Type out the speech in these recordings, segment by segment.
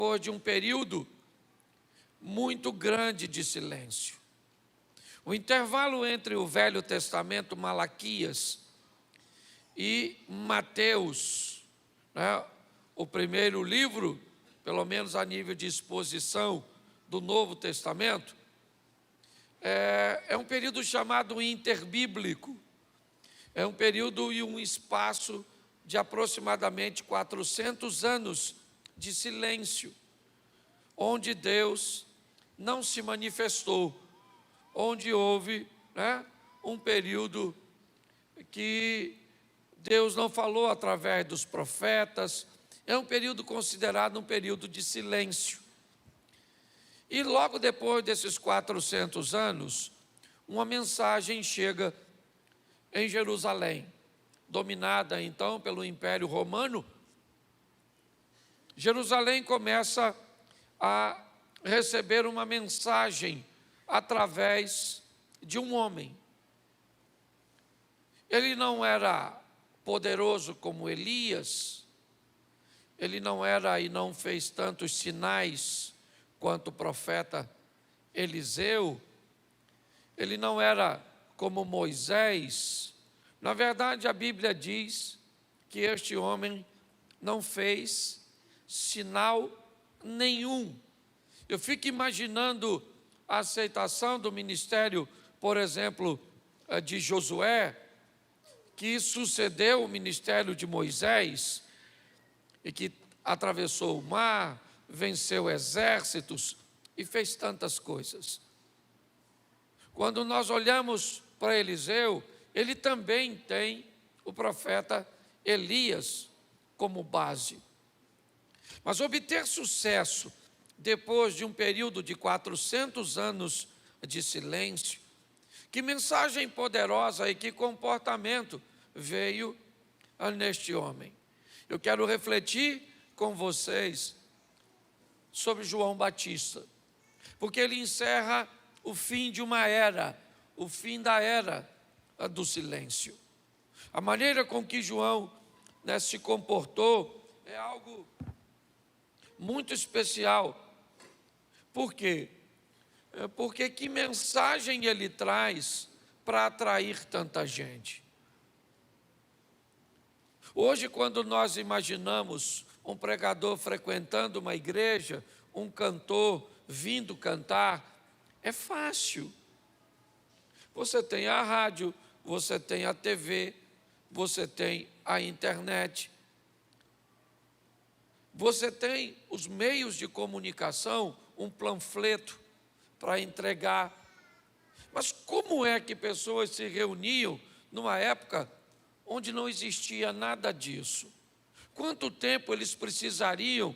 depois de um período muito grande de silêncio. O intervalo entre o Velho Testamento, Malaquias, e Mateus, né, o primeiro livro, pelo menos a nível de exposição do Novo Testamento, é um período chamado interbíblico. É um período e um espaço de aproximadamente 400 anos de silêncio, onde Deus não se manifestou, onde houve, né, um período que Deus não falou através dos profetas. É um período considerado um período de silêncio. E logo depois desses 400 anos, uma mensagem chega em Jerusalém, dominada então pelo Império Romano. Jerusalém começa a receber uma mensagem através de um homem. Ele não era poderoso como Elias, ele não era e não fez tantos sinais quanto o profeta Eliseu, ele não era como Moisés. Na verdade, a Bíblia diz que este homem não fez sinal nenhum. Eu fico imaginando a aceitação do ministério, por exemplo, de Josué, que sucedeu o ministério de Moisés, e que atravessou o mar, venceu exércitos e fez tantas coisas. Quando nós olhamos para Eliseu, ele também tem o profeta Elias como base. Mas obter sucesso depois de um período de 400 anos de silêncio, que mensagem poderosa e que comportamento veio neste homem. Eu quero refletir com vocês sobre João Batista, porque ele encerra o fim de uma era, o fim da era do silêncio. A maneira com que João, né, se comportou é algo muito especial. Por quê? Porque que mensagem ele traz para atrair tanta gente? Hoje, quando nós imaginamos um pregador frequentando uma igreja, um cantor vindo cantar, é fácil. Você tem a rádio, você tem a TV, você tem a internet, você tem os meios de comunicação, um panfleto para entregar. Mas como é que pessoas se reuniam numa época onde não existia nada disso? Quanto tempo eles precisariam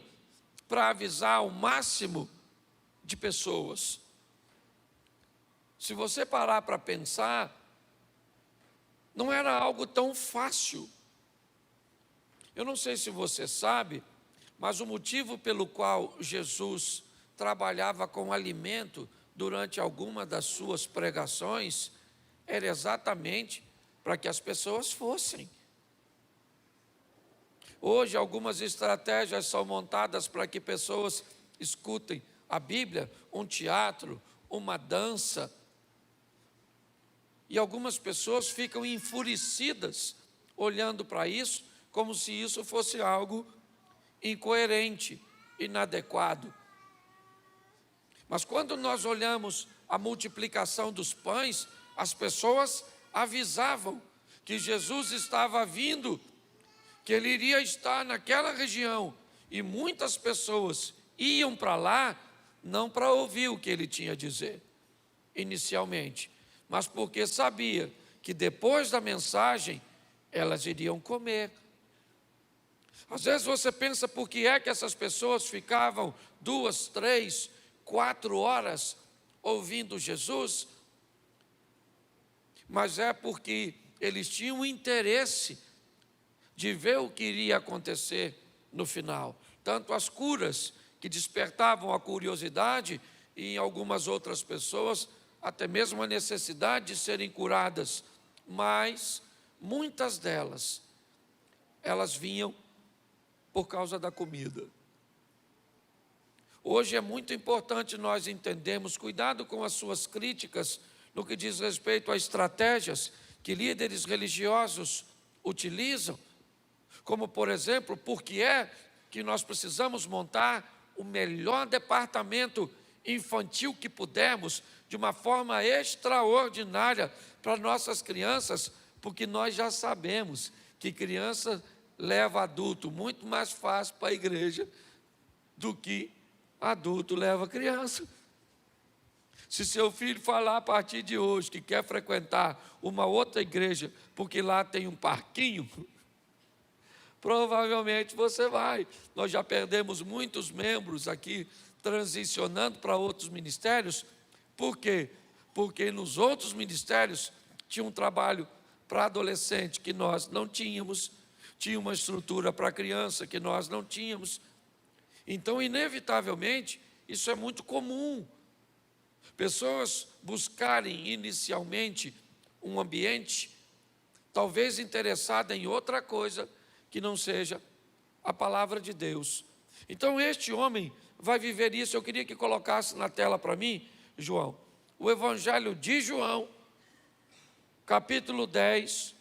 para avisar o máximo de pessoas? Se você parar para pensar, não era algo tão fácil. Eu não sei se você sabe, mas o motivo pelo qual Jesus trabalhava com alimento durante alguma das suas pregações era exatamente para que as pessoas fossem. Hoje, algumas estratégias são montadas para que pessoas escutem a Bíblia, um teatro, uma dança. E algumas pessoas ficam enfurecidas olhando para isso, como se isso fosse algo incoerente, inadequado. Mas quando nós olhamos a multiplicação dos pães, as pessoas avisavam que Jesus estava vindo, que ele iria estar naquela região, e muitas pessoas iam para lá, não para ouvir o que ele tinha a dizer, inicialmente, mas porque sabia que depois da mensagem, elas iriam comer. Às vezes você pensa, por que é que essas pessoas ficavam 2, 3, 4 horas ouvindo Jesus? Mas é porque eles tinham interesse de ver o que iria acontecer no final. Tanto as curas, que despertavam a curiosidade, e em algumas outras pessoas, até mesmo a necessidade de serem curadas. Mas muitas delas, elas vinham por causa da comida. Hoje é muito importante nós entendermos, cuidado com as suas críticas no que diz respeito a estratégias que líderes religiosos utilizam, como, por exemplo, por que é que nós precisamos montar o melhor departamento infantil que pudermos, de uma forma extraordinária para nossas crianças, porque nós já sabemos que criança leva adulto muito mais fácil para a igreja do que adulto leva criança. Se seu filho falar a partir de hoje que quer frequentar uma outra igreja, porque lá tem um parquinho, provavelmente você vai. Nós já perdemos muitos membros aqui, transicionando para outros ministérios. Por quê? Porque nos outros ministérios tinha um trabalho para adolescente que nós não tínhamos, tinha uma estrutura para criança que nós não tínhamos. Então, inevitavelmente, isso é muito comum. Pessoas buscarem inicialmente um ambiente, talvez interessada em outra coisa que não seja a palavra de Deus. Então, este homem vai viver isso. Eu queria que colocasse na tela para mim, João, o Evangelho de João, capítulo 10,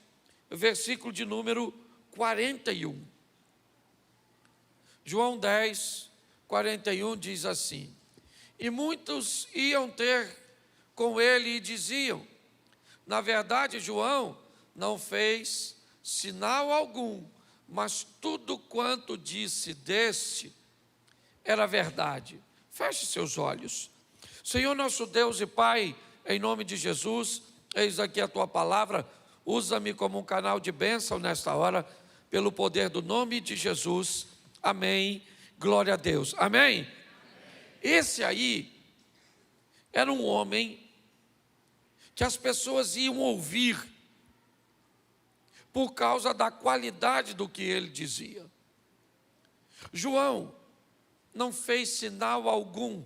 versículo de número 41. João 10, 41 diz assim: e muitos iam ter com ele e diziam, na verdade João não fez sinal algum, mas tudo quanto disse deste era verdade. Feche seus olhos. Senhor nosso Deus e Pai, em nome de Jesus, eis aqui a Tua palavra, usa-me como um canal de bênção nesta hora, pelo poder do nome de Jesus. Amém, glória a Deus, amém? Esse aí era um homem que as pessoas iam ouvir por causa da qualidade do que ele dizia. João não fez sinal algum.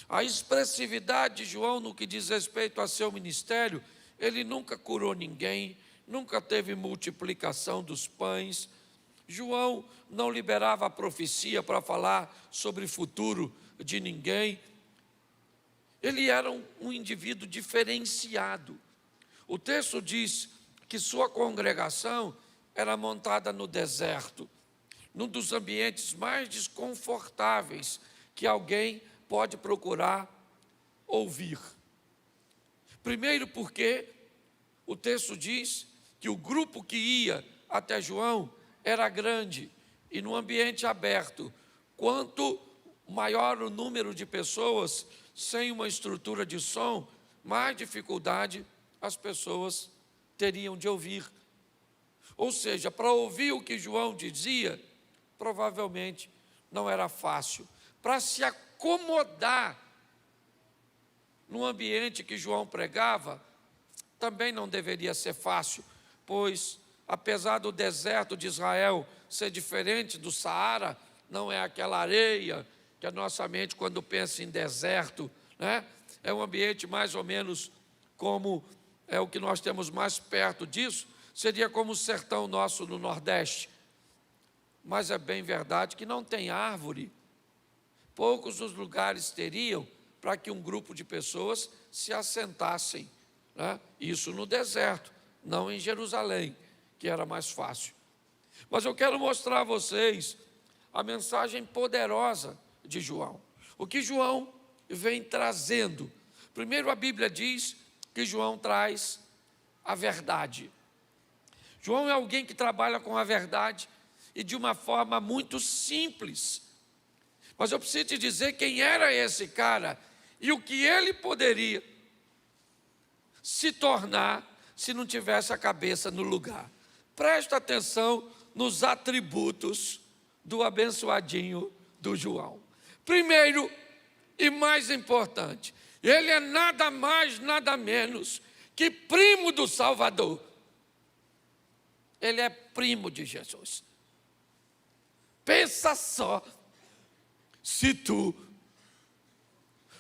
A expressividade de João no que diz respeito a seu ministério, ele nunca curou ninguém, nunca teve multiplicação dos pães. João não liberava a profecia para falar sobre o futuro de ninguém. Ele era um indivíduo diferenciado. O texto diz que sua congregação era montada no deserto, num dos ambientes mais desconfortáveis que alguém pode procurar ouvir. Primeiro porque o texto diz que o grupo que ia até João era grande, e no ambiente aberto, quanto maior o número de pessoas sem uma estrutura de som, mais dificuldade as pessoas teriam de ouvir. Ou seja, para ouvir o que João dizia, provavelmente não era fácil. Para se acomodar no ambiente que João pregava, também não deveria ser fácil, pois apesar do deserto de Israel ser diferente do Saara, não é aquela areia que a nossa mente, quando pensa em deserto, né? É um ambiente mais ou menos como é o que nós temos mais perto disso, seria como o sertão nosso no Nordeste. Mas é bem verdade que não tem árvore. Poucos os lugares teriam para que um grupo de pessoas se assentassem, né? Isso no deserto, não em Jerusalém, que era mais fácil. Mas eu quero mostrar a vocês a mensagem poderosa de João. O que João vem trazendo. Primeiro, a Bíblia diz que João traz a verdade. João é alguém que trabalha com a verdade e de uma forma muito simples. Mas eu preciso te dizer quem era esse cara e o que ele poderia se tornar se não tivesse a cabeça no lugar. Presta atenção nos atributos do abençoadinho do João. Primeiro e mais importante, ele é nada mais, nada menos que primo do Salvador. Ele é primo de Jesus. Pensa só, se tu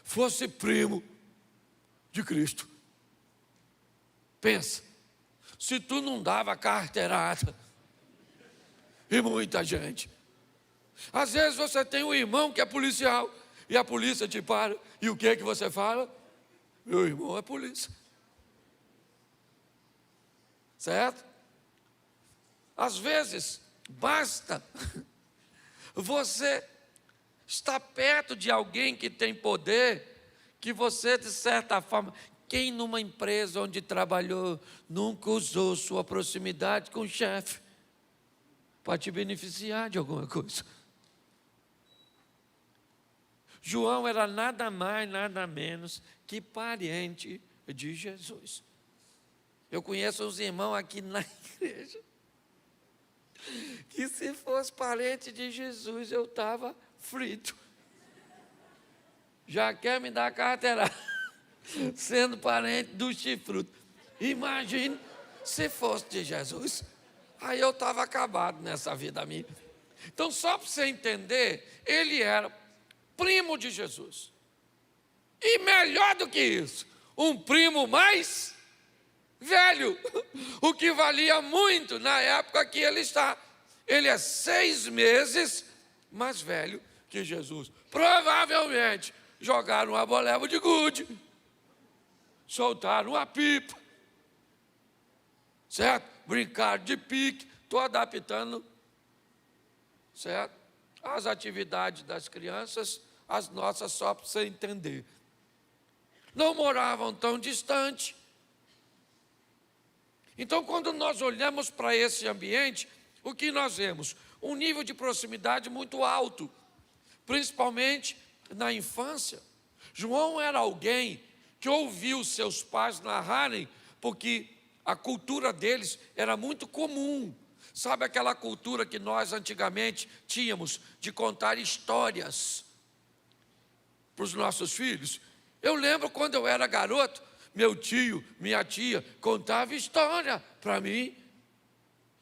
fosse primo de Cristo. Pensa, se tu não dava carteirada, e muita gente, Às vezes você tem um irmão que é policial e a polícia te para. E o que é que você fala? Meu irmão é polícia. Certo? Às vezes, basta você estar perto de alguém que tem poder, que você, de certa forma, quem numa empresa onde trabalhou nunca usou sua proximidade com o chefe para te beneficiar de alguma coisa? João era nada mais, nada menos que parente de Jesus. Eu conheço uns irmãos aqui na igreja que, se fosse parente de Jesus, eu estava frito. Já quer me dar carteirada, sendo parente do chifrudo. Imagine se fosse de Jesus. Aí eu estava acabado nessa vida minha. Então, só para você entender, ele era primo de Jesus. E melhor do que isso, um primo mais velho, o que valia muito na época que ele está. Ele é 6 meses mais velho que Jesus. Provavelmente jogaram uma boleba de gude, soltaram uma pipa, certo? Brincaram de pique. Estou adaptando, certo? As atividades das crianças, as nossas, só para você entender. Não moravam tão distante. Então, quando nós olhamos para esse ambiente, o que nós vemos? Um nível de proximidade muito alto, principalmente na infância. João era alguém que ouviu seus pais narrarem, porque a cultura deles era muito comum. Sabe aquela cultura que nós antigamente tínhamos de contar histórias para os nossos filhos? Eu lembro quando eu era garoto, meu tio, minha tia, contava história para mim.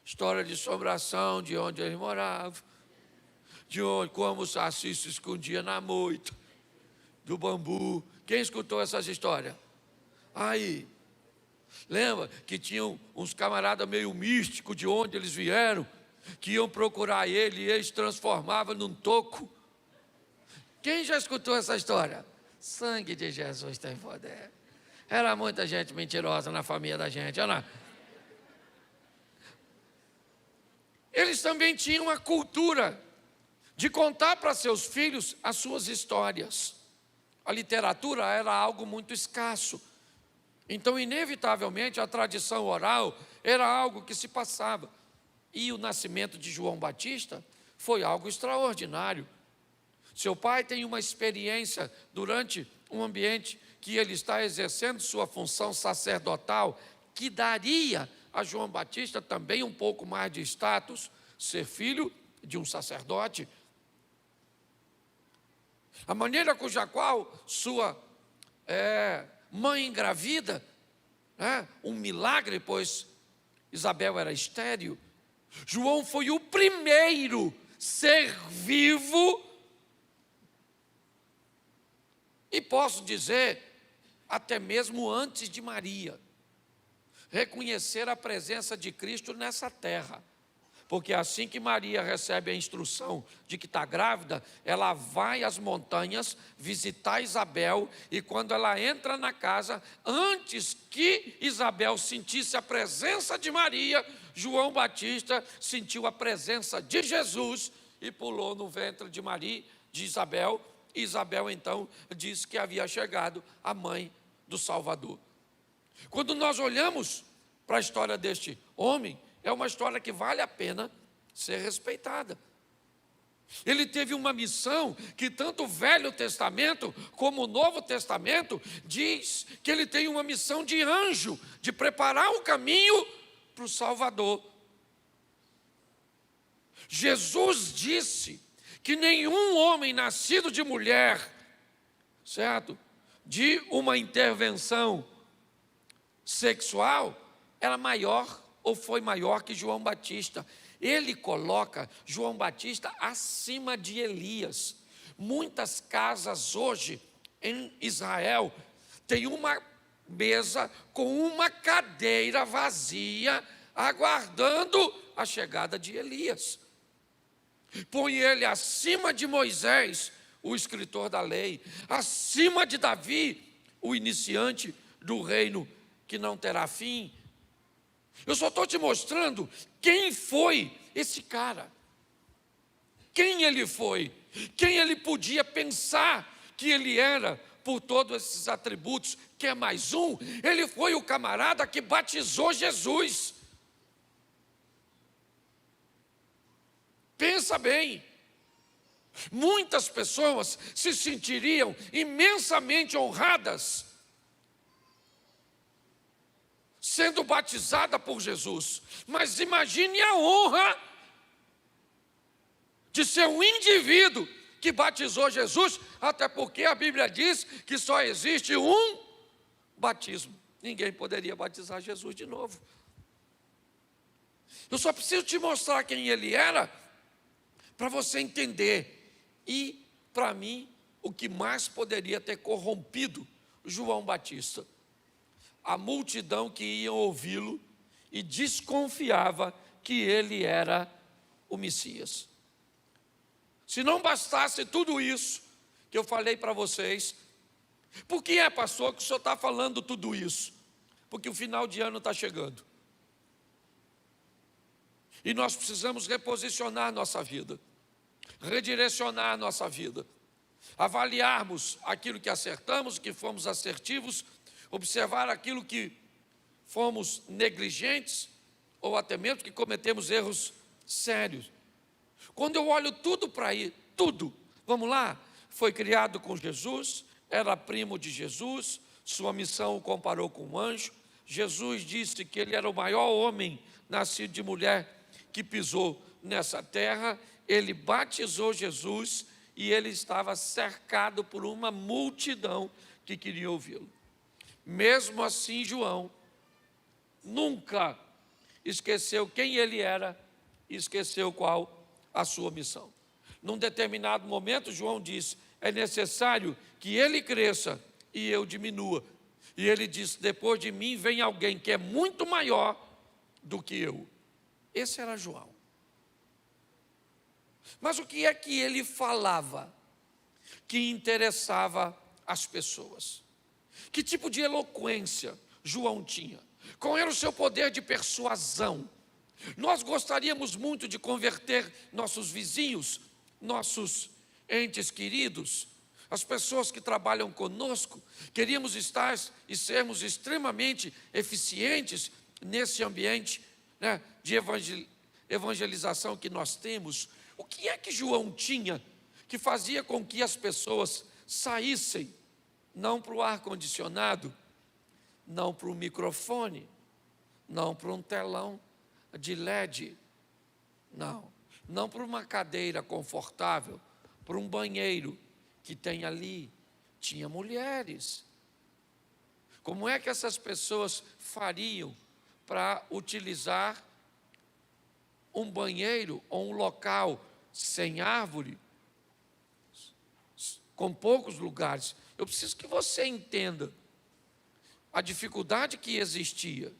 História de assombração, de onde eles moravam, de onde, como o Saci se escondia na moita, do bambu. Quem escutou essas histórias? Aí, lembra que tinham uns camaradas meio místicos de onde eles vieram, que iam procurar ele e eles transformavam num toco? Quem já escutou essa história? Sangue de Jesus tem poder. Era muita gente mentirosa na família da gente, olha lá. Eles também tinham a cultura de contar para seus filhos as suas histórias. A literatura era algo muito escasso. Então, inevitavelmente, a tradição oral era algo que se passava. E o nascimento de João Batista foi algo extraordinário. Seu pai tem uma experiência durante um ambiente que ele está exercendo sua função sacerdotal, que daria a João Batista também um pouco mais de status, ser filho de um sacerdote. A maneira cuja qual sua mãe engravida, um milagre, pois Isabel era estéril. João foi o primeiro ser vivo, e posso dizer, até mesmo antes de Maria, reconhecer a presença de Cristo nessa terra. Porque assim que Maria recebe a instrução de que está grávida, ela vai às montanhas visitar Isabel, e quando ela entra na casa, antes que Isabel sentisse a presença de Maria, João Batista sentiu a presença de Jesus e pulou no ventre de Maria, de Isabel. E Isabel então disse que havia chegado a mãe do Salvador. Quando nós olhamos para a história deste homem, é uma história que vale a pena ser respeitada. Ele teve uma missão que tanto o Velho Testamento como o Novo Testamento diz que ele tem uma missão de anjo, de preparar um caminho para o Salvador. Jesus disse que nenhum homem nascido de mulher, certo, de uma intervenção sexual, era maior ou foi maior que João Batista. Ele coloca João Batista acima de Elias. Muitas casas hoje em Israel têm uma mesa com uma cadeira vazia, aguardando a chegada de Elias. põe ele acima de Moisés, o escritor da lei, acima de Davi, o iniciante do reino que não terá fim. Eu só estou te mostrando quem foi esse cara, quem ele foi, quem ele podia pensar que ele era, por todos esses atributos. Quer mais um? Ele foi o camarada que batizou Jesus. Pensa bem, muitas pessoas se sentiriam imensamente honradas sendo batizada por Jesus, mas imagine a honra de ser um indivíduo que batizou Jesus, até porque a Bíblia diz que só existe um batismo. Ninguém poderia batizar Jesus de novo. Eu só preciso te mostrar quem ele era, para você entender. E, para mim, o que mais poderia ter corrompido João Batista? A multidão que ia ouvi-lo e desconfiava que ele era o Messias. Se não bastasse tudo isso que eu falei para vocês, por que é, pastor, que o senhor está falando tudo isso? Porque o final de ano está chegando. E nós precisamos reposicionar nossa vida, redirecionar nossa vida, avaliarmos aquilo que acertamos, que fomos assertivos, observar aquilo que fomos negligentes, ou até mesmo que cometemos erros sérios. Quando eu olho tudo para aí, tudo, vamos lá, foi criado com Jesus, era primo de Jesus, sua missão o comparou com um anjo. Jesus disse que ele era o maior homem nascido de mulher que pisou nessa terra. Ele batizou Jesus e ele estava cercado por uma multidão que queria ouvi-lo. Mesmo assim, João nunca esqueceu quem ele era e esqueceu qual a sua missão. Num determinado momento, João disse: é necessário que ele cresça e eu diminua. E ele disse: depois de mim vem alguém que é muito maior do que eu. Esse era João. Mas o que é que ele falava que interessava as pessoas? Que tipo de eloquência João tinha? Qual era o seu poder de persuasão? Nós gostaríamos muito de converter nossos vizinhos, nossos entes queridos, as pessoas que trabalham conosco. Queríamos estar e sermos extremamente eficientes nesse ambiente, né, de evangelização que nós temos. O que é que João tinha que fazia com que as pessoas saíssem, não para o ar-condicionado, não para o microfone, não para um telão de LED, não para uma cadeira confortável, para um banheiro que tem ali? Tinha mulheres. Como é que essas pessoas fariam para utilizar um banheiro ou um local sem árvore, com poucos lugares? Eu preciso que você entenda a dificuldade que existia.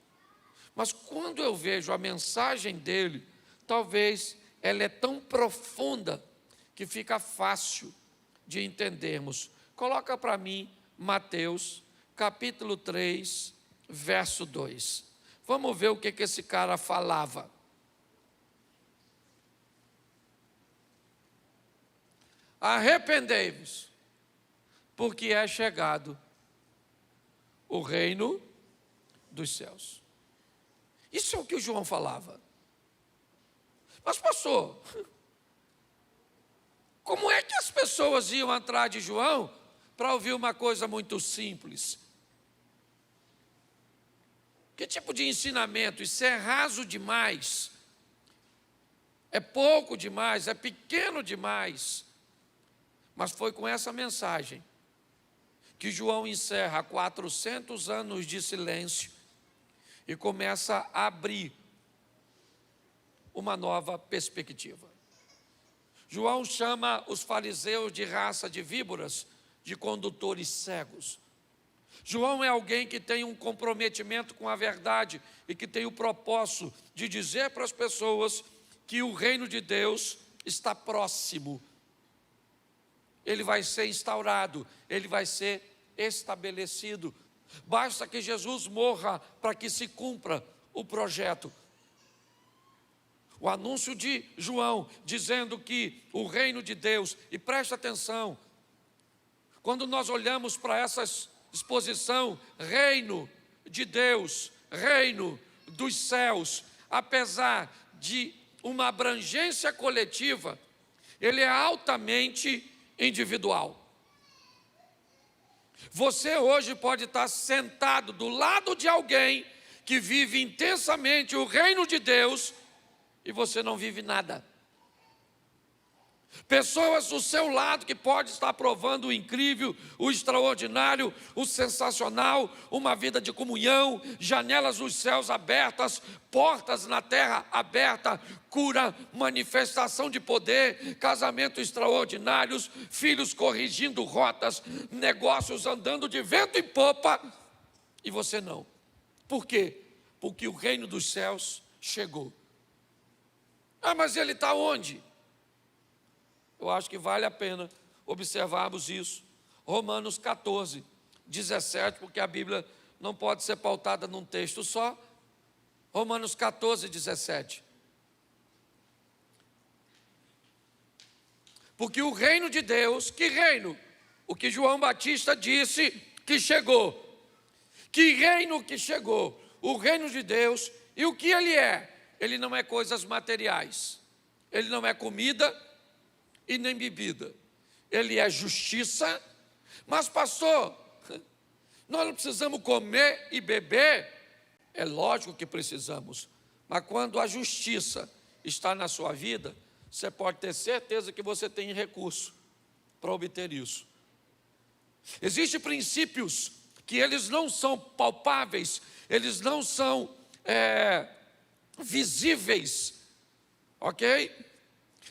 Mas quando eu vejo a mensagem dele, talvez ela é tão profunda que fica fácil de entendermos. Coloca para mim Mateus, capítulo 3, verso 2. Vamos ver o que esse cara falava. Arrependei-vos, porque é chegado o reino dos céus. Isso é o que o João falava. Mas, pastor, como é que as pessoas iam atrás de João para ouvir uma coisa muito simples? Que tipo de ensinamento? Isso é raso demais, é pouco demais, é pequeno demais. Mas foi com essa mensagem que João encerra 400 anos de silêncio e começa a abrir uma nova perspectiva. João chama os fariseus de raça de víboras, de condutores cegos. João é alguém que tem um comprometimento com a verdade e que tem o propósito de dizer para as pessoas que o reino de Deus está próximo. Ele vai ser instaurado, ele vai ser estabelecido. Basta que Jesus morra para que se cumpra o projeto. O anúncio de João dizendo que o reino de Deus, e preste atenção, quando nós olhamos para essa exposição, reino de Deus, reino dos céus, apesar de uma abrangência coletiva, ele é altamente individual. Você hoje pode estar sentado do lado de alguém que vive intensamente o reino de Deus e você não vive nada. Pessoas do seu lado que pode estar provando o incrível, o extraordinário, o sensacional, uma vida de comunhão, janelas dos céus abertas, portas na terra aberta, cura, manifestação de poder, casamento extraordinários, filhos corrigindo rotas, negócios andando de vento em popa, e você não. Por quê? Porque o reino dos céus chegou. Ah, mas ele está onde? Eu acho que vale a pena observarmos isso. Romanos 14, 17, porque a Bíblia não pode ser pautada num texto só. Romanos 14, 17. Porque o reino de Deus, que reino? O que João Batista disse que chegou. Que reino que chegou? O reino de Deus, e o que ele é? Ele não é coisas materiais. Ele não é comida e nem bebida. Ele é justiça. Mas pastor, nós não precisamos comer e beber? É lógico que precisamos. Mas quando a justiça está na sua vida, você pode ter certeza que você tem recurso para obter isso. Existem princípios que eles não são palpáveis, eles não são visíveis, ok?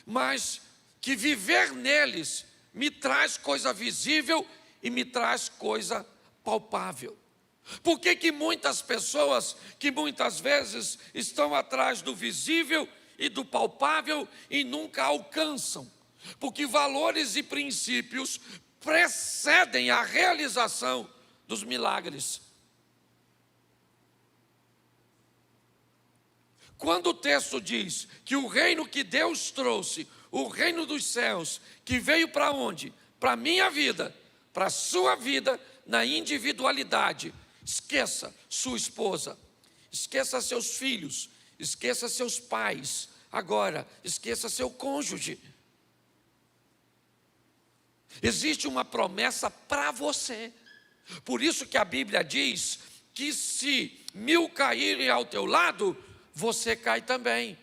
Mas que viver neles me traz coisa visível e me traz coisa palpável. Por que muitas pessoas que muitas vezes estão atrás do visível e do palpável e nunca alcançam? Porque valores e princípios precedem a realização dos milagres. Quando o texto diz que o reino que Deus trouxe, o reino dos céus, que veio para onde? Para a minha vida, para a sua vida, na individualidade. Esqueça sua esposa, esqueça seus filhos, esqueça seus pais, agora esqueça seu cônjuge. Existe uma promessa para você. Por isso que a Bíblia diz que se 1000 caírem ao teu lado, você cai também.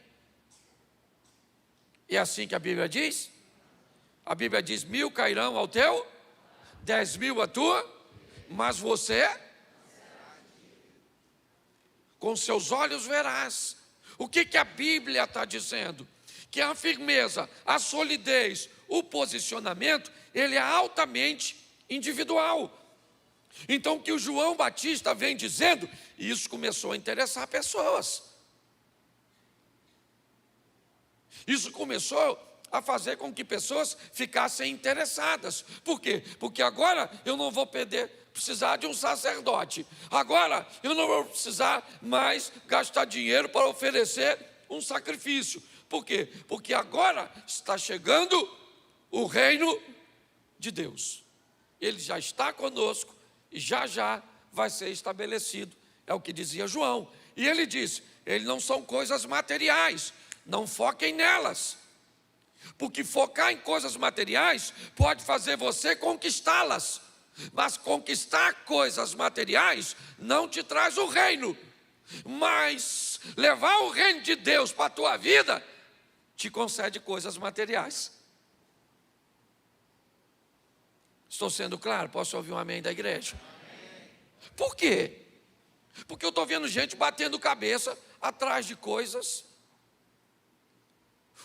É assim que a Bíblia diz? A Bíblia diz: 1000 cairão ao teu, 10.000 a tua, mas você com seus olhos verás. O que a Bíblia está dizendo? Que a firmeza, a solidez, o posicionamento, ele é altamente individual. Então o que o João Batista vem dizendo, isso começou a interessar pessoas. Isso começou a fazer com que pessoas ficassem interessadas. Por quê? Porque agora eu não vou precisar de um sacerdote. Agora eu não vou precisar mais gastar dinheiro para oferecer um sacrifício. Por quê? Porque agora está chegando o reino de Deus. Ele já está conosco e já vai ser estabelecido. É o que dizia João. E ele disse: eles não são coisas materiais, não foquem nelas. Porque focar em coisas materiais pode fazer você conquistá-las. Mas conquistar coisas materiais não te traz o reino. Mas levar o reino de Deus para a tua vida te concede coisas materiais. Estou sendo claro? Posso ouvir um amém da igreja? Amém. Por quê? Porque eu estou vendo gente batendo cabeça atrás de coisas.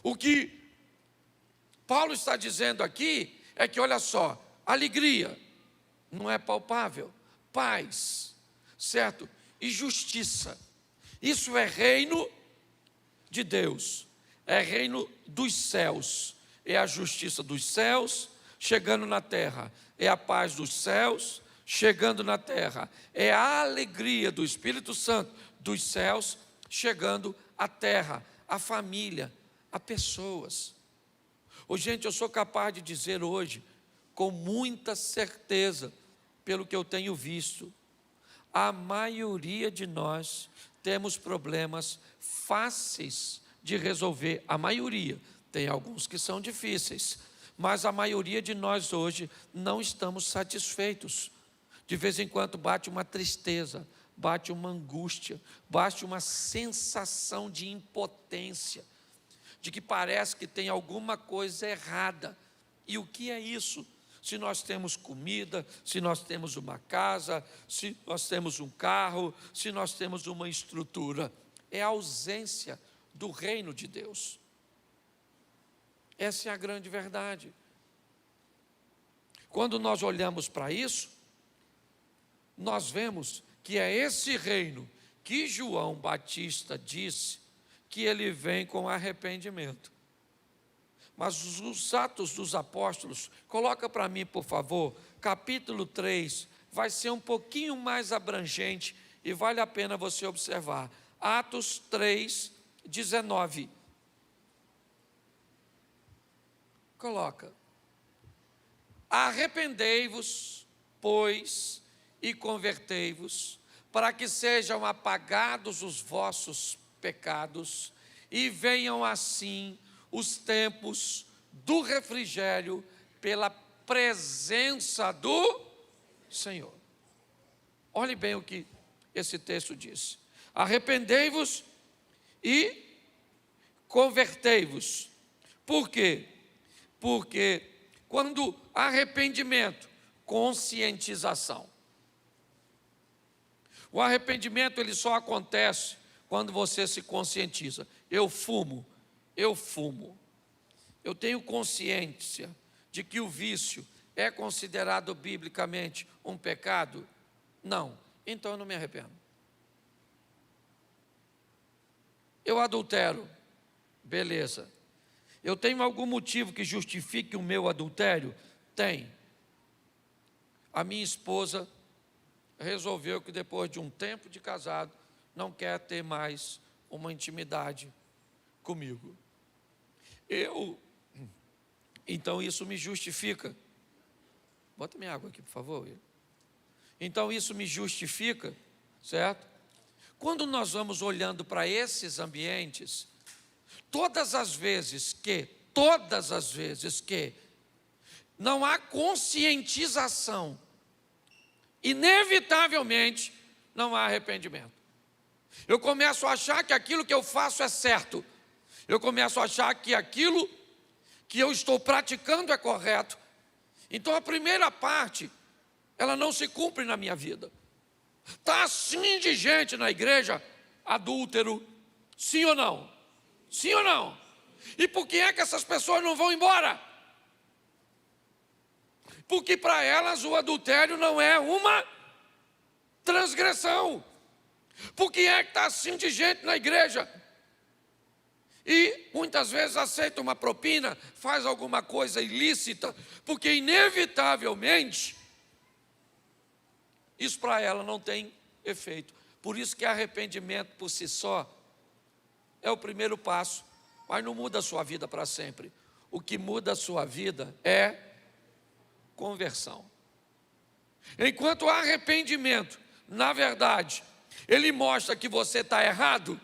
O que Paulo está dizendo aqui é que, olha só, alegria não é palpável, paz, certo? E justiça, isso é reino de Deus, é reino dos céus, é a justiça dos céus chegando na terra, é a paz dos céus chegando na terra, é a alegria do Espírito Santo dos céus chegando à terra, à família, a pessoas. Gente, eu sou capaz de dizer hoje, com muita certeza, pelo que eu tenho visto, a maioria de nós temos problemas fáceis de resolver. A maioria, tem alguns que são difíceis, mas a maioria de nós hoje não estamos satisfeitos. De vez em quando bate uma tristeza, bate uma angústia, bate uma sensação de impotência, de que parece que tem alguma coisa errada. E o que é isso? Se nós temos comida, se nós temos uma casa, se nós temos um carro, se nós temos uma estrutura, é a ausência do reino de Deus. Essa é a grande verdade. Quando nós olhamos para isso, nós vemos que é esse reino que João Batista disse que ele vem com arrependimento. Mas os Atos dos Apóstolos, coloca para mim, por favor, capítulo 3, vai ser um pouquinho mais abrangente e vale a pena você observar. Atos 3, 19. Coloca. Arrependei-vos, pois, e convertei-vos, para que sejam apagados os vossos pecados, e venham assim os tempos do refrigério pela presença do Senhor. Olhe bem o que esse texto diz. Arrependei-vos e convertei-vos. Por quê? Porque quando arrependimento, conscientização. O arrependimento ele só acontece quando você se conscientiza. Eu fumo. Eu tenho consciência de que o vício é considerado biblicamente um pecado? Não. Então eu não me arrependo. Eu adultero. Beleza. Eu tenho algum motivo que justifique o meu adultério? Tem. A minha esposa resolveu que depois de um tempo de casado, não quer ter mais uma intimidade comigo. Então isso me justifica. Bota minha água aqui, por favor. Então isso me justifica, certo? Quando nós vamos olhando para esses ambientes, todas as vezes que não há conscientização, inevitavelmente não há arrependimento. Eu começo a achar que aquilo que eu faço é certo. Eu começo a achar que aquilo que eu estou praticando é correto. Então a primeira parte, ela não se cumpre na minha vida. Está assim de gente na igreja, adúltero, sim ou não? Sim ou não? E por que é que essas pessoas não vão embora? Porque para elas o adultério não é uma transgressão. Por que é que está assim de gente na igreja? E muitas vezes aceita uma propina, faz alguma coisa ilícita, porque inevitavelmente isso para ela não tem efeito. Por isso que arrependimento por si só é o primeiro passo, mas não muda a sua vida para sempre. O que muda a sua vida é conversão. Enquanto o arrependimento, na verdade, ele mostra que você está errado.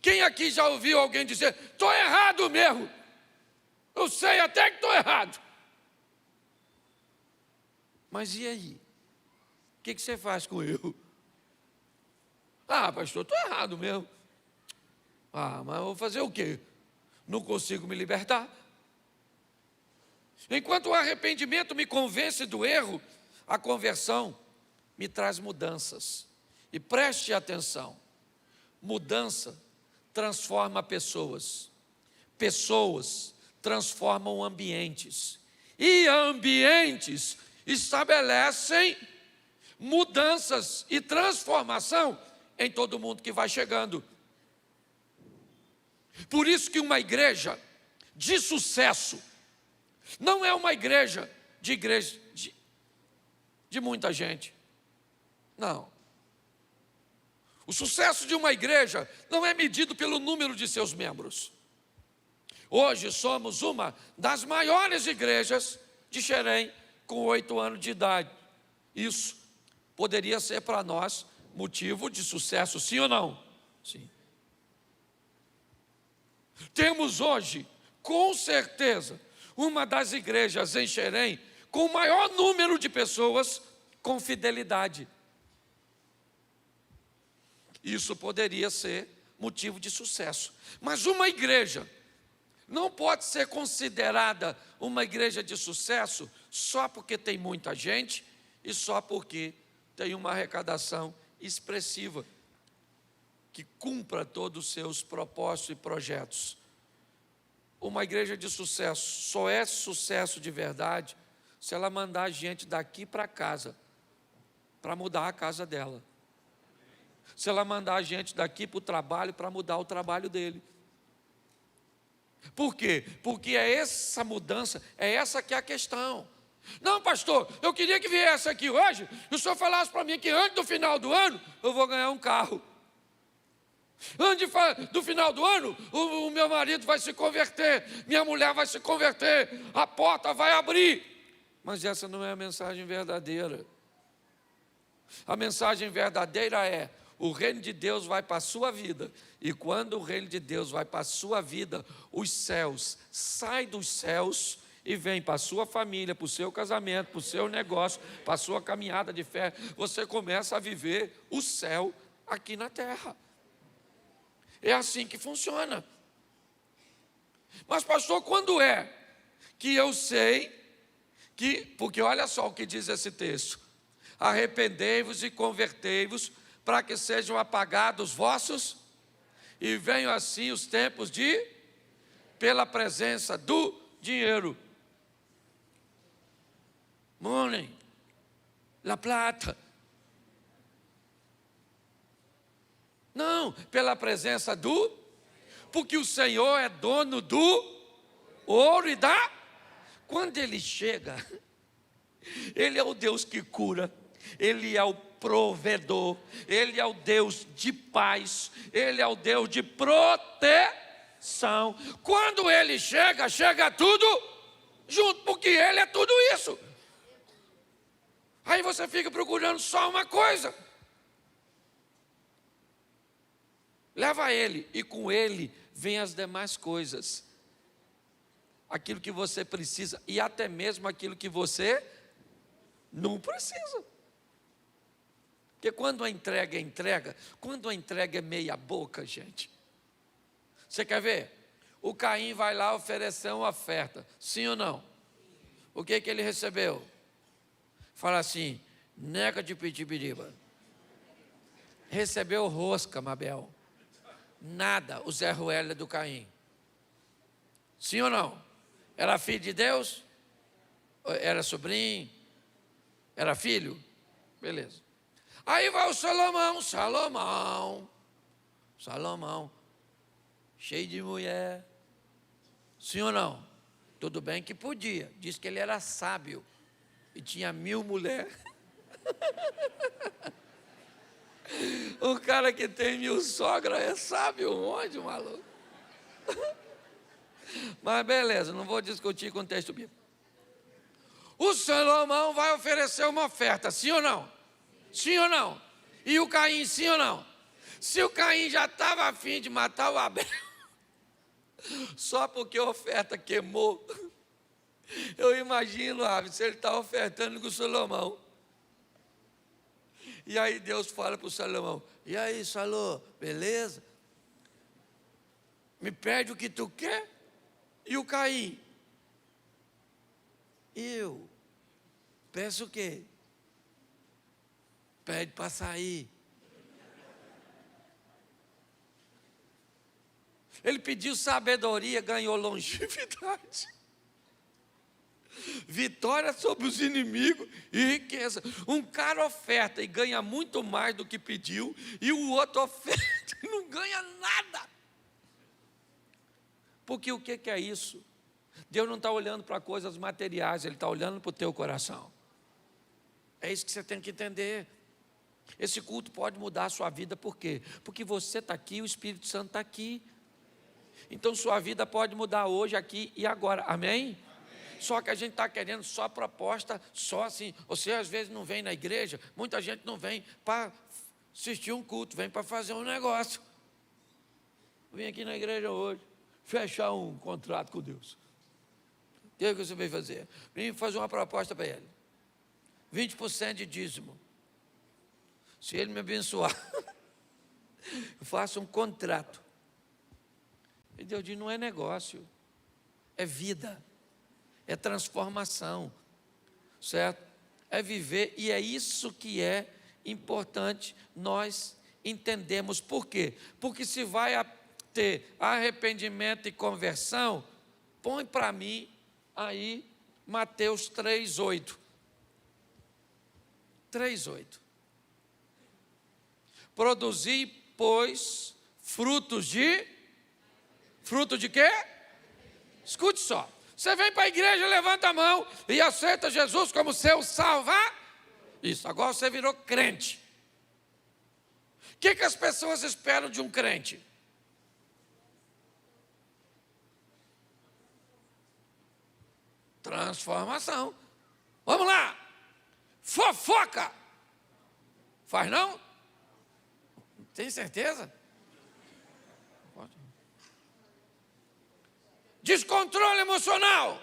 Quem aqui já ouviu alguém dizer, estou errado mesmo, eu sei até que estou errado. Mas e aí? O que você faz com eu? Ah, pastor, estou errado mesmo. Ah, mas eu vou fazer o quê? Não consigo me libertar. Enquanto o arrependimento me convence do erro, a conversão me traz mudanças. E preste atenção, mudança transforma pessoas, pessoas transformam ambientes, e ambientes estabelecem mudanças e transformação em todo mundo que vai chegando. Por isso que uma igreja de sucesso não é uma igreja de muita gente. Não. O sucesso de uma igreja não é medido pelo número de seus membros. Hoje somos uma das maiores igrejas de Xerém com 8 anos de idade. Isso poderia ser para nós motivo de sucesso, sim ou não? Sim. Temos hoje, com certeza, uma das igrejas em Xerém com o maior número de pessoas com fidelidade. Isso poderia ser motivo de sucesso. Mas uma igreja não pode ser considerada uma igreja de sucesso só porque tem muita gente e só porque tem uma arrecadação expressiva que cumpra todos os seus propósitos e projetos. Uma igreja de sucesso só é sucesso de verdade se ela mandar gente daqui para casa, para mudar a casa dela. Se ela mandar gente daqui para o trabalho, para mudar o trabalho dele. Por quê? Porque é essa mudança, é essa que é a questão. Não, pastor, eu queria que viesse aqui hoje e o senhor falasse para mim que antes do final do ano eu vou ganhar um carro. Antes do final do ano, o meu marido vai se converter, minha mulher vai se converter, a porta vai abrir. Mas essa não é a mensagem verdadeira. A mensagem verdadeira é: o reino de Deus vai para a sua vida. E quando o reino de Deus vai para a sua vida, os céus saem dos céus e vêm para a sua família, para o seu casamento, para o seu negócio, para a sua caminhada de fé. Você começa a viver o céu aqui na terra. É assim que funciona. Mas pastor, quando é que eu sei que... Porque olha só o que diz esse texto: arrependei-vos e convertei-vos, para que sejam apagados vossos, e venham assim os tempos de, pela presença do dinheiro. Money, la plata. Não, pela presença do, porque o Senhor é dono do ouro e da... Quando Ele chega, Ele é o Deus que cura, Ele é o provedor, Ele é o Deus de paz, Ele é o Deus de proteção. Quando Ele chega, chega tudo junto, porque Ele é tudo isso. Aí você fica procurando só uma coisa. Leva Ele, e com Ele vem as demais coisas. Aquilo que você precisa, e até mesmo aquilo que você não precisa. Porque quando a entrega é entrega, quando a entrega é meia boca, gente. Você quer ver? O Caim vai lá oferecer uma oferta, sim ou não? O que ele recebeu? Fala assim: nega de pitibiriba. Recebeu rosca, Mabel. Nada, o Zé Ruela do Caim. Sim ou não? Era filho de Deus? Era sobrinho? Era filho? Beleza. Aí vai o Salomão, cheio de mulher. Sim ou não? Tudo bem que podia. Diz que ele era sábio e tinha 1000 mulheres. O cara que tem 1000 sogras é sábio onde, maluco? Mas beleza, não vou discutir com o texto bíblico. O Salomão vai oferecer uma oferta, sim ou não? Sim ou não? E o Caim, sim ou não? Se o Caim já estava a fim de matar o Abel, só porque a oferta queimou, eu imagino, se ele está ofertando com o Salomão. E aí Deus fala para o Salomão: e aí, Salô, beleza? Me pede o que tu quer? E o Caim? Eu peço o quê? Pede para sair. Ele pediu sabedoria, ganhou longevidade, vitória sobre os inimigos e riqueza. Um cara oferta e ganha muito mais do que pediu, e o outro oferta e não ganha nada. Porque o que é isso? Deus não está olhando para coisas materiais, Ele está olhando para o teu coração. É isso que você tem que entender. Esse culto pode mudar a sua vida, por quê? Porque você está aqui, o Espírito Santo está aqui. Então sua vida pode mudar hoje, aqui e agora, amém? Só que a gente está querendo só proposta, só assim. Você às vezes não vem na igreja, muita gente não vem para assistir um culto, vem para fazer um negócio. Vim aqui na igreja hoje, fechar um contrato com Deus. O que você veio fazer? Vim fazer uma proposta para Ele. 20% de dízimo. Se Ele me abençoar, eu faço um contrato. E Deus diz, não é negócio, é vida, é transformação, certo? É viver, e é isso que é importante nós entendemos. Por quê? Porque se vai ter arrependimento e conversão, põe para mim aí Mateus 3:8. 3:8. Produzi, pois, fruto de quê? Escute só. Você vem para a igreja, levanta a mão e aceita Jesus como seu salvar. Isso, agora você virou crente. O que as pessoas esperam de um crente? Transformação. Vamos lá. Fofoca. Faz não? Tem certeza? Descontrole emocional.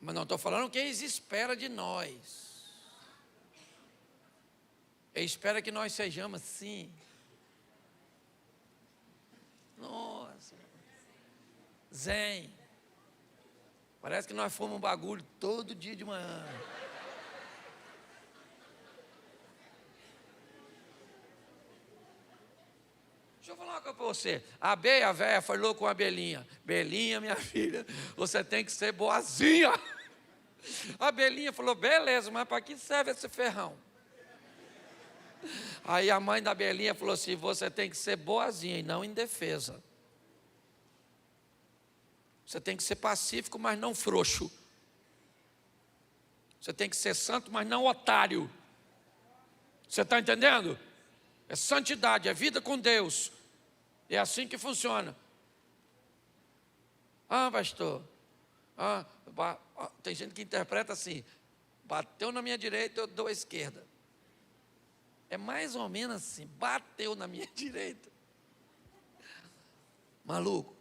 Mas não estou falando o que eles esperam de nós. Eles esperam que nós sejamos assim. Nossa. Zen. Parece que nós fomos um bagulho todo dia de manhã. Deixa eu falar uma coisa para você. A véia falou com a Belinha. Belinha, minha filha, você tem que ser boazinha. A Belinha falou, beleza, mas para que serve esse ferrão? Aí a mãe da Belinha falou assim, você tem que ser boazinha e não indefesa. Você tem que ser pacífico, mas não frouxo. Você tem que ser santo, mas não otário. Você está entendendo? É santidade, é vida com Deus. É assim que funciona. Ah, pastor. Tem gente que interpreta assim. Bateu na minha direita, eu dou à esquerda. É mais ou menos assim. Bateu na minha direita. Maluco.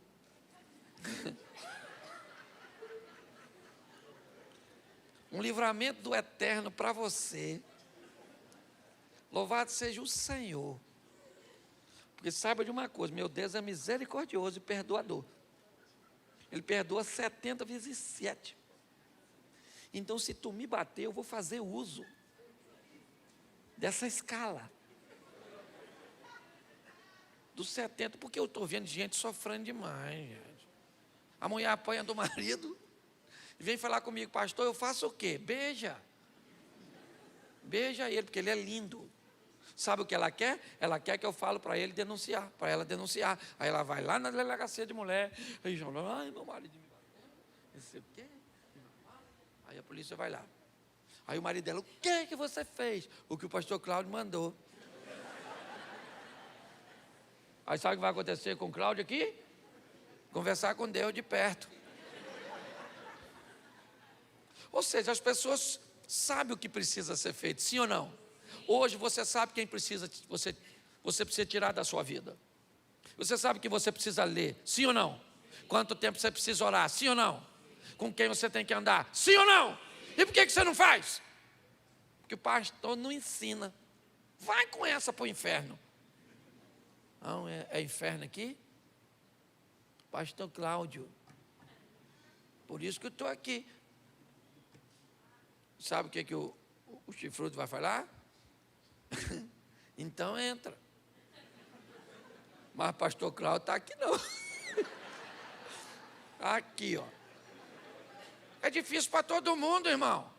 Um livramento do eterno para você. Louvado seja o Senhor. Porque saiba de uma coisa, meu Deus é misericordioso e perdoador. Ele perdoa 70 vezes 7. Então, se tu me bater, eu vou fazer uso dessa escala. Dos 70, porque eu estou vendo gente sofrendo demais, gente. A mulher apanha do marido e vem falar comigo, pastor, eu faço o quê? Beija. Beija ele, porque ele é lindo. Sabe o que ela quer? Ela quer que eu fale para ele denunciar, para ela denunciar. Aí ela vai lá na delegacia de mulher, aí já, ai, meu marido me bateu, não sei o quê. Aí a polícia vai lá. Aí o marido dela, o que você fez? O que o pastor Cláudio mandou. Aí sabe o que vai acontecer com o Cláudio aqui? Conversar com Deus de perto. Ou seja, as pessoas sabem o que precisa ser feito, sim ou não? Hoje você sabe quem precisa, você precisa tirar da sua vida. Você sabe que você precisa ler, sim ou não? Quanto tempo você precisa orar, sim ou não? Com quem você tem que andar, sim ou não? E por que você não faz? Porque o pastor não ensina. Vai com essa para o inferno. Não, é inferno aqui? Pastor Cláudio. Por isso que eu estou aqui. Sabe o que o chifrudo vai falar? Então entra. Mas pastor Cláudio está aqui não. Aqui, ó. É difícil para todo mundo, irmão.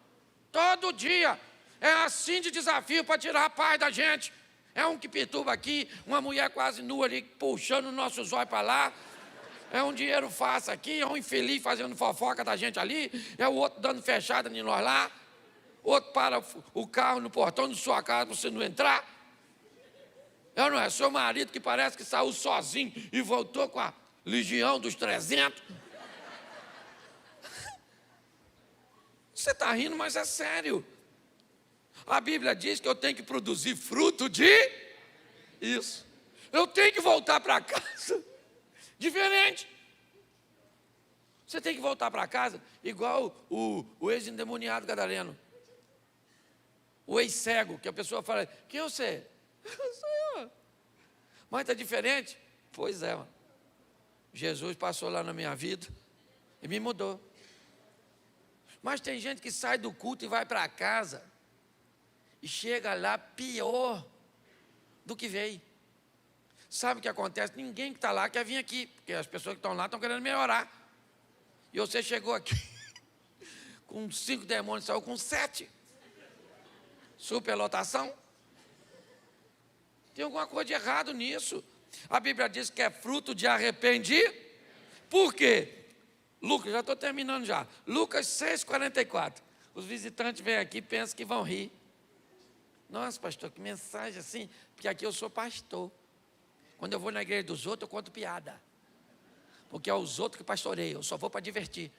Todo dia. É assim de desafio para tirar a paz da gente. É um que perturba aqui, uma mulher quase nua ali, puxando os nossos olhos para lá. É um dinheiro fácil aqui, é um infeliz fazendo fofoca da gente ali, é o outro dando fechada em nós lá, outro para o carro no portão de sua casa para você não entrar. Eu não é seu marido que parece que saiu sozinho e voltou com a legião dos 300. Você está rindo, mas é sério. A Bíblia diz que eu tenho que produzir fruto de isso. Eu tenho que voltar para casa diferente. Você tem que voltar para casa igual o ex-endemoniado gadareno. O ex-cego, que a pessoa fala, quem eu sei? Sou eu. Mas está diferente? Pois é, mano. Jesus passou lá na minha vida e me mudou. Mas tem gente que sai do culto e vai para casa e chega lá pior do que veio. Sabe o que acontece? Ninguém que está lá quer vir aqui, porque as pessoas que estão lá estão querendo melhorar. E você chegou aqui com 5 demônios, saiu com 7. Superlotação. Tem alguma coisa de errado nisso. A Bíblia diz que é fruto de arrependimento. Por quê? Lucas, já estou terminando já. Lucas 6,44. Os visitantes vêm aqui e pensam que vão rir. Nossa, pastor, que mensagem assim. Porque aqui eu sou pastor. Quando eu vou na igreja dos outros, eu conto piada. Porque é os outros que pastoreiam. Eu só vou para divertir.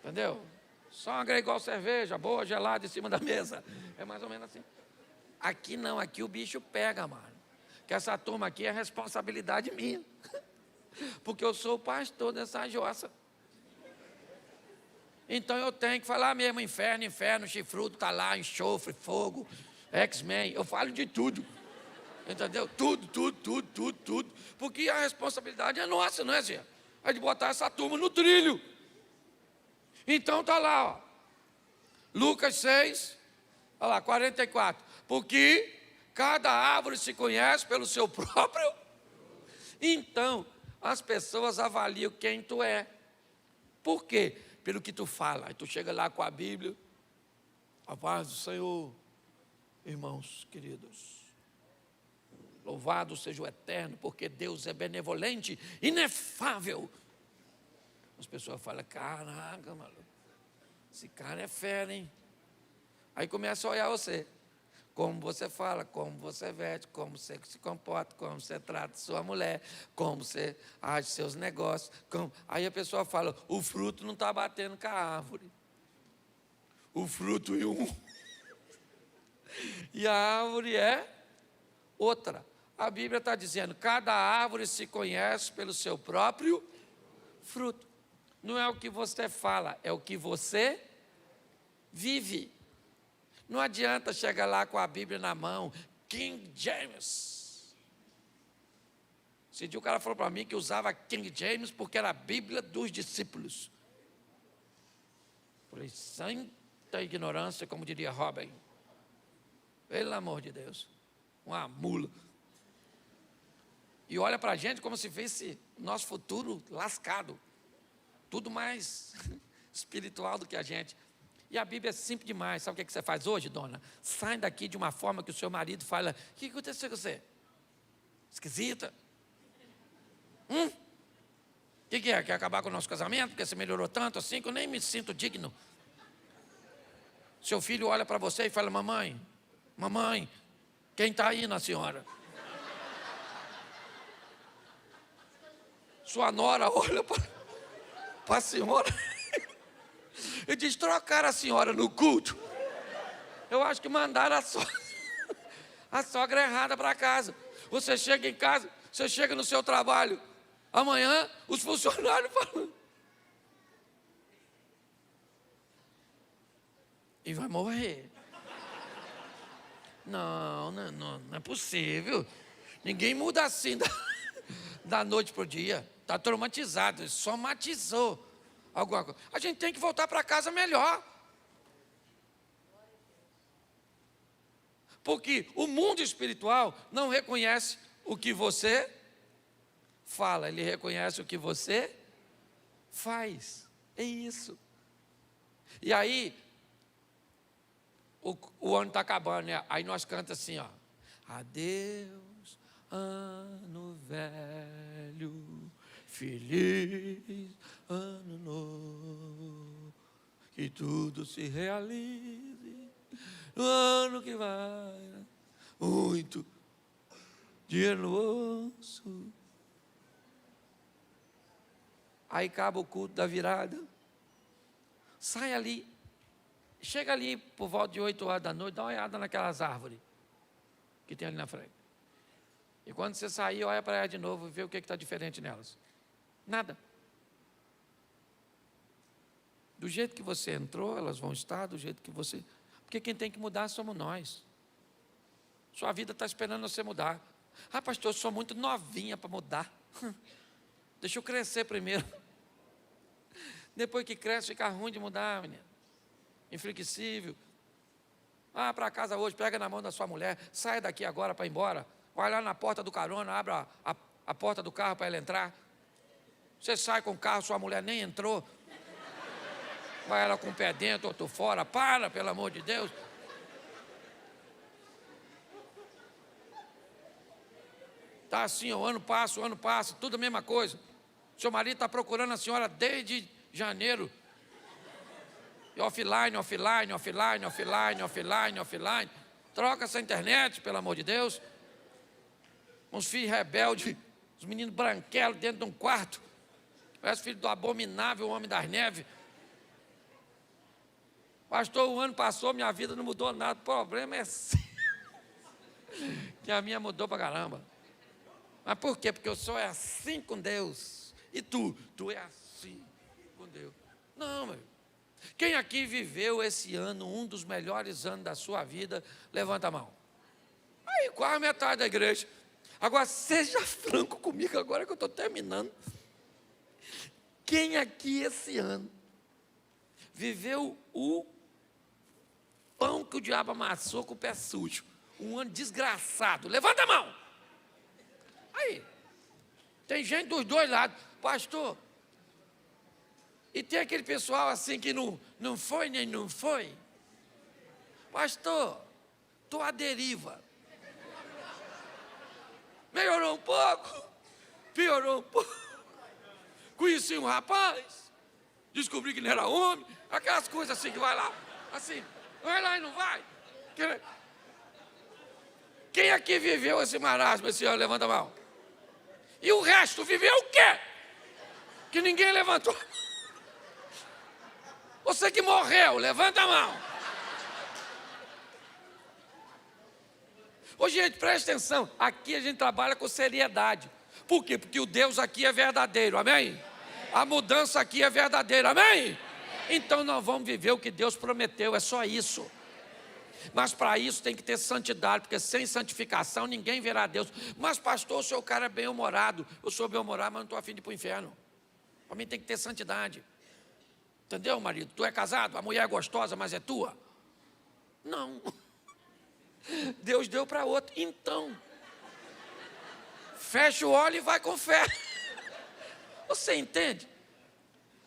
Entendeu? Só uma igreja igual cerveja, boa, gelada em cima da mesa. É mais ou menos assim. Aqui não, aqui o bicho pega, mano. Que essa turma aqui é responsabilidade minha. Porque eu sou o pastor dessa jossa. Então eu tenho que falar mesmo, inferno, inferno, chifrudo, está lá, enxofre, fogo, X-Men, eu falo de tudo. Entendeu? Tudo. Porque a responsabilidade é nossa, não é, Zé? É de botar essa turma no trilho. Então está lá, ó. Lucas 6, olha lá, 44. Porque cada árvore se conhece pelo seu próprio. Então, as pessoas avaliam quem tu é. Por quê? Pelo que tu fala. Aí tu chega lá com a Bíblia. A paz do Senhor, irmãos queridos. Louvado seja o Eterno, porque Deus é benevolente, inefável. As pessoas falam, caraca, maluco, esse cara é fera, hein? Aí começa a olhar você. Como você fala, como você veste, como você se comporta, como você trata sua mulher, como você age seus negócios. Aí a pessoa fala, o fruto não está batendo com a árvore. O fruto é um. E a árvore é outra. A Bíblia está dizendo, cada árvore se conhece pelo seu próprio fruto. Não é o que você fala, é o que você vive. Não adianta chegar lá com a Bíblia na mão, King James. Esse dia o cara falou para mim que usava King James porque era a Bíblia dos discípulos. Falei, santa ignorância, como diria Robin. Pelo amor de Deus, uma mula. E olha para a gente como se fosse nosso futuro lascado. Tudo mais espiritual do que a gente. E a Bíblia é simples demais. Sabe o que você faz hoje, dona? Sai daqui de uma forma que o seu marido fala, o que aconteceu com você? Esquisita? O que é? Quer acabar com o nosso casamento? Porque você melhorou tanto assim que eu nem me sinto digno. Seu filho olha para você e fala, mamãe, quem está aí na senhora? Sua nora olha para a senhora e diz, trocaram a senhora no culto. Eu acho que mandaram a sogra errada para casa. Você chega em casa, você chega no seu trabalho, amanhã os funcionários falam, e vai morrer. Não é possível. Ninguém muda assim da noite para o dia. Está traumatizado, somatizou alguma coisa. A gente tem que voltar para casa melhor. Porque o mundo espiritual não reconhece o que você fala, ele reconhece o que você faz. É isso. E aí, o ano está acabando, né? Aí nós cantamos assim, ó. Adeus, ano velho, feliz ano novo, que tudo se realize no ano que vai, muito dinheiro no bolso. Aí acaba o culto da virada, sai ali, chega ali por volta de 8 horas da noite, dá uma olhada naquelas árvores que tem ali na frente. E quando você sair, olha para ela de novo e vê o que está diferente nelas. Nada. Do jeito que você entrou, elas vão estar do jeito que você... Porque quem tem que mudar somos nós. Sua vida está esperando você mudar. Ah, pastor, eu sou muito novinha para mudar. Deixa eu crescer primeiro. Depois que cresce, fica ruim de mudar, menina. Inflexível. Ah, para casa hoje, pega na mão da sua mulher, sai daqui agora para ir embora. Vai lá na porta do carona, abre a porta do carro para ela entrar. Você sai com o carro, sua mulher nem entrou. Vai ela com o pé dentro, outro fora. Para, pelo amor de Deus. Está assim, o ano passa, tudo a mesma coisa. Seu marido está procurando a senhora desde janeiro. E offline. Troca essa internet, pelo amor de Deus. Uns filhos rebeldes, os meninos branquelos dentro de um quarto. Parece filho do abominável homem das neves. Pastor, o ano passou, minha vida não mudou nada. O problema é que a minha mudou para caramba. Mas por quê? Porque eu sou assim com Deus. E tu é assim com Deus. Não, meu. Quem aqui viveu esse ano, um dos melhores anos da sua vida, levanta a mão. Aí, quase a metade da igreja. Agora, seja franco comigo agora que eu estou terminando. Quem aqui esse ano viveu o pão que o diabo amassou com o pé sujo? Um ano desgraçado. Levanta a mão. Aí, tem gente dos dois lados. Pastor, e tem aquele pessoal assim que não foi nem não foi. Pastor, estou à deriva. Melhorou um pouco, piorou um pouco. Conheci um rapaz, descobri que ele era homem, aquelas coisas assim que vai lá e não vai. Quem aqui viveu esse marasmo esse ano? Levanta a mão. E o resto viveu o quê? Que ninguém levantou. Você que morreu, levanta a mão. Ô, gente, presta atenção. Aqui a gente trabalha com seriedade. Por quê? Porque o Deus aqui é verdadeiro, amém? A mudança aqui é verdadeira, amém? Então nós vamos viver o que Deus prometeu, é só isso. Mas para isso tem que ter santidade, porque sem santificação ninguém verá Deus. Mas pastor, o seu cara é bem-humorado. Eu sou bem-humorado, mas não estou a fim de ir para o inferno. Para mim tem que ter santidade. Entendeu, marido? Tu é casado, a mulher é gostosa, mas é tua? Não. Deus deu para outro. Então, fecha o olho e vai com fé. Você entende?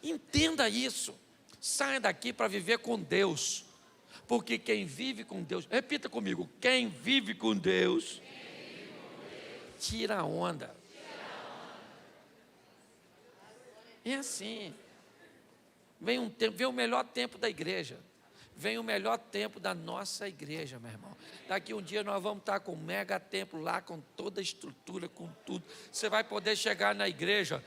Entenda isso. Saia daqui para viver com Deus. Porque quem vive com Deus, repita comigo, quem vive com Deus, tira a onda. É assim. Vem um tempo, vem o melhor tempo da igreja. Vem o melhor tempo da nossa igreja, meu irmão. Daqui um dia nós vamos estar com um mega templo lá, com toda a estrutura, com tudo. Você vai poder chegar na igreja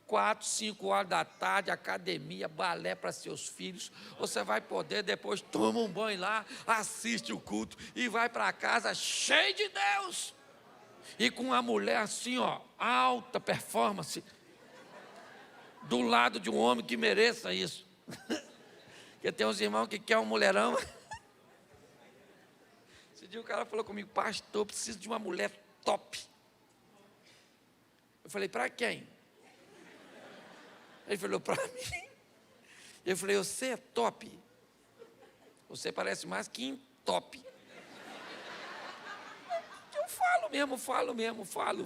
4, 5 horas da tarde, academia, balé para seus filhos. Você vai poder, depois toma um banho lá, assiste o culto e vai para casa cheio de Deus. E com uma mulher assim, ó, alta performance, do lado de um homem que mereça isso. Porque tem uns irmãos que querem um mulherão. Esse dia o cara falou comigo, pastor, preciso de uma mulher top. Eu falei, para quem? Ele falou, para mim. Eu falei, você é top. Você parece mais que em top. Eu falo mesmo, falo.